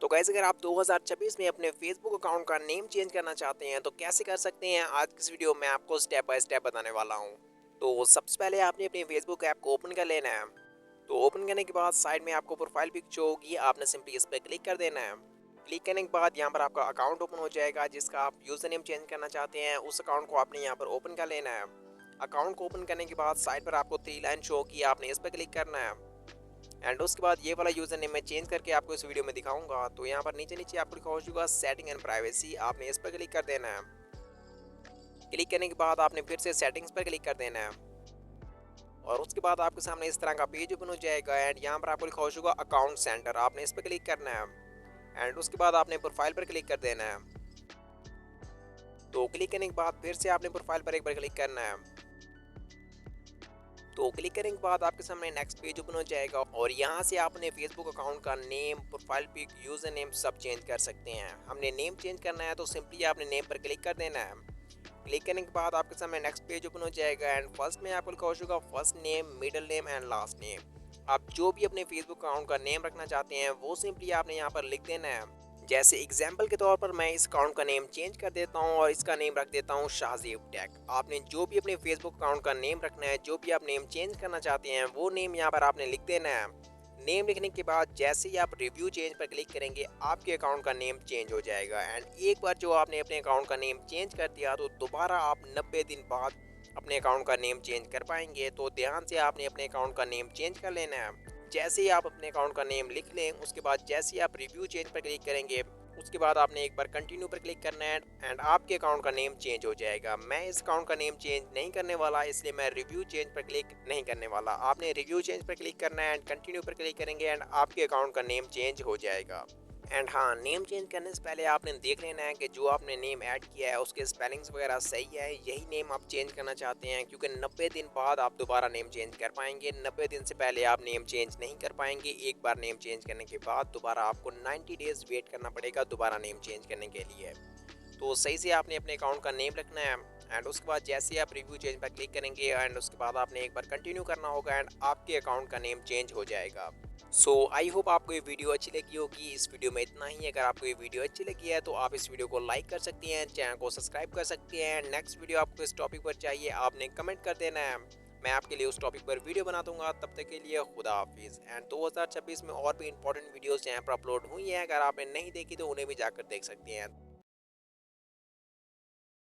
तो गाइस अगर आप 2026 में अपने फेसबुक अकाउंट का नेम चेंज करना चाहते हैं तो कैसे कर सकते हैं, आज की इस वीडियो में आपको स्टेप बाय स्टेप बताने वाला हूं। तो सबसे पहले आपने अपनी फेसबुक ऐप को ओपन कर लेना है। तो ओपन करने के बाद साइड में आपको प्रोफाइल पिक शो होगी, आपने सिंपली इस पर क्लिक कर देना है। क्लिक करने के बाद यहाँ पर आपका अकाउंट ओपन हो जाएगा, जिसका आप यूजर नेम चेंज करना चाहते हैं उस अकाउंट को आपने यहाँ पर ओपन कर लेना है। अकाउंट को ओपन करने के बाद साइड पर आपको 3 लाइन शो होगी, आपने इस पर क्लिक करना है। एंड उसके बाद ये वाला यूजर नेम मैं चेंज करके आपको इस वीडियो में दिखाऊंगा। तो यहाँ पर नीचे नीचे आपको लिखा हो चुका सेटिंग एंड प्राइवेसी, आपने इस पर क्लिक कर देना है। क्लिक करने के बाद आपने फिर से सेटिंग्स पर क्लिक कर देना है और उसके बाद आपके सामने इस तरह का पेज ओपन हो जाएगा। एंड यहाँ पर आपको लिखा हो चुका अकाउंट सेंटर, आपने इस पर क्लिक करना है। एंड उसके बाद आपने प्रोफाइल पर क्लिक कर देना है। तो क्लिक करने के बाद फिर से आपने प्रोफाइल पर एक बार क्लिक करना है। तो क्लिक करने के बाद आपके सामने नेक्स्ट पेज ओपन हो जाएगा और यहाँ से आपने फेसबुक अकाउंट का name, profile pic, user name सब चेंज कर सकते हैं। हमने नेम चेंज करना है तो सिंपली आपने नेम पर क्लिक कर देना है। क्लिक करने के बाद आपके सामने नेक्स्ट पेज ओपन हो जाएगा एंड फर्स्ट में आपको लिखा होगा first name, middle name and last name. आप जो भी अपने फेसबुक अकाउंट का नेम रखना चाहते हैं वो सिंपली आपने यहाँ पर लिख देना है। जैसे एग्जाम्पल के तौर पर मैं इस अकाउंट का नेम चेंज कर देता हूँ और इसका नेम रख देता हूँ शाहजेब टेक। आपने जो भी अपने फेसबुक अकाउंट का नेम रखना है, जो भी आप नेम चेंज करना चाहते हैं वो नेम यहाँ पर आपने लिख देना है। नेम लिखने के बाद जैसे ही आप रिव्यू चेंज पर क्लिक करेंगे आपके अकाउंट का नेम चेंज हो जाएगा। एंड एक बार जो आपने अपने अकाउंट का नेम चेंज कर दिया तो दोबारा आप 90 दिन बाद अपने अकाउंट का नेम चेंज कर पाएंगे। तो ध्यान से आपने अपने अकाउंट का नेम चेंज कर लेना है। जैसे ही आप अपने अकाउंट का नेम लिख लें उसके बाद जैसे ही आप रिव्यू चेंज पर क्लिक करेंगे उसके बाद आपने एक बार कंटिन्यू पर क्लिक करना है एंड आपके अकाउंट का नेम चेंज हो जाएगा। मैं इस अकाउंट का नेम चेंज नहीं करने वाला, इसलिए मैं रिव्यू चेंज पर क्लिक नहीं करने वाला। आपने रिव्यू चेंज पर क्लिक करना है एंड कंटिन्यू पर क्लिक करेंगे एंड आपके अकाउंट का नेम चेंज हो जाएगा। एंड हाँ, नेम चेंज करने से पहले आपने देख लेना है कि जो आपने नेम ऐड किया है उसके स्पेलिंग्स वगैरह सही है, यही नेम आप चेंज करना चाहते हैं, क्योंकि 90 दिन बाद आप दोबारा नेम चेंज कर पाएंगे। 90 दिन से पहले आप नेम चेंज नहीं कर पाएंगे। एक बार नेम चेंज करने के बाद दोबारा आपको 90 डेज वेट करना पड़ेगा दोबारा नेम चेंज करने के लिए। तो सही से आपने अपने अकाउंट का नेम रखना है एंड उसके बाद जैसे ही आप रिव्यू चेंज पर क्लिक करेंगे एंड उसके बाद आपने एक बार कंटिन्यू करना होगा एंड आपके अकाउंट का नेम चेंज हो जाएगा। सो आई होप आपको ये वीडियो अच्छी लगी होगी। इस वीडियो में इतना ही। अगर आपको ये वीडियो अच्छी लगी है तो आप इस वीडियो को लाइक कर सकती हैं, चैनल को सब्सक्राइब कर सकते हैं। नेक्स्ट वीडियो आपको इस टॉपिक पर चाहिए आपने कमेंट कर देना है, मैं आपके लिए उस टॉपिक पर वीडियो बना दूंगा। तब तक के लिए खुदा हाफिज़। एंड 2026 में और भी इंपॉर्टेंट वीडियोस यहाँ पर अपलोड हुई हैं, अगर आपने नहीं देखी तो उन्हें भी जाकर देख सकते हैं।